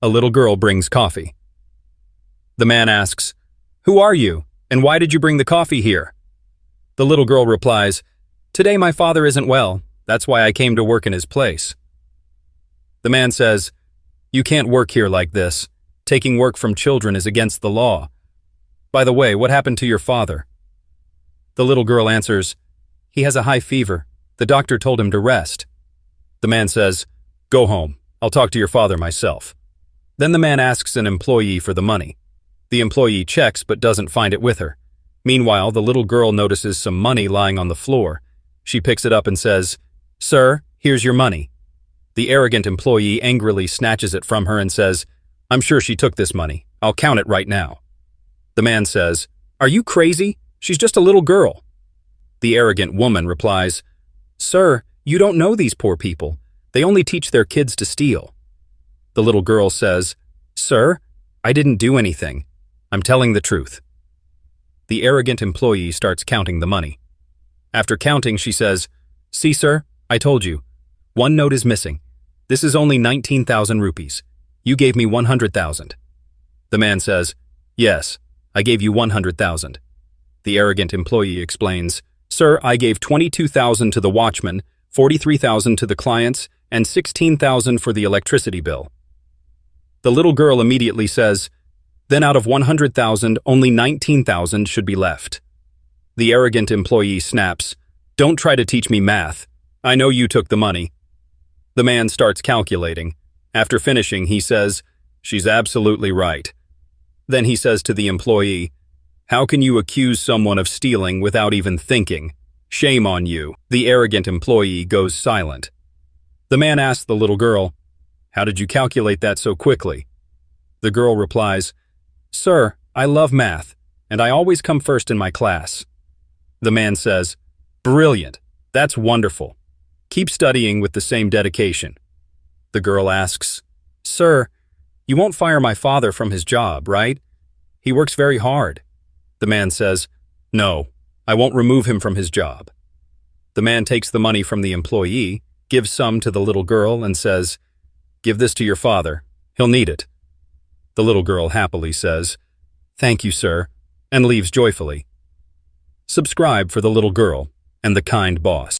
A little girl brings coffee. The man asks, "Who are you, and why did you bring the coffee here?" The little girl replies, "Today my father isn't well. That's why I came to work in his place." The man says, "You can't work here like this. Taking work from children is against the law. By the way, what happened to your father?" The little girl answers, "He has a high fever. The doctor told him to rest." The man says, "Go home. I'll talk to your father myself." Then the man asks an employee for the money. The employee checks but doesn't find it with her. Meanwhile, the little girl notices some money lying on the floor. She picks it up and says, "Sir, here's your money." The arrogant employee angrily snatches it from her and says, "I'm sure she took this money. I'll count it right now." The man says, "Are you crazy? She's just a little girl." The arrogant woman replies, "Sir, you don't know these poor people. They only teach their kids to steal." The little girl says, "Sir, I didn't do anything. I'm telling the truth." The arrogant employee starts counting the money. After counting, she says, "See, sir, I told you. One note is missing. This is only 19,000 rupees. You gave me 100,000. The man says, "Yes, I gave you 100,000. The arrogant employee explains, "Sir, I gave 22,000 to the watchman, 43,000 to the clients, and 16,000 for the electricity bill." The little girl immediately says, "Then out of 100,000, only 19,000 should be left." The arrogant employee snaps, "Don't try to teach me math. I know you took the money." The man starts calculating. After finishing, he says, "She's absolutely right." Then he says to the employee, "How can you accuse someone of stealing without even thinking? Shame on you." The arrogant employee goes silent. The man asks the little girl, "How did you calculate that so quickly?" The girl replies, "Sir, I love math, and I always come first in my class." The man says, "Brilliant. That's wonderful. Keep studying with the same dedication." The girl asks, "Sir, you won't fire my father from his job, right? He works very hard." The man says, "No, I won't remove him from his job." The man takes the money from the employee, gives some to the little girl, and says, "Give this to your father. He'll need it." The little girl happily says, "Thank you, sir," and leaves joyfully. Subscribe for the little girl and the kind boss.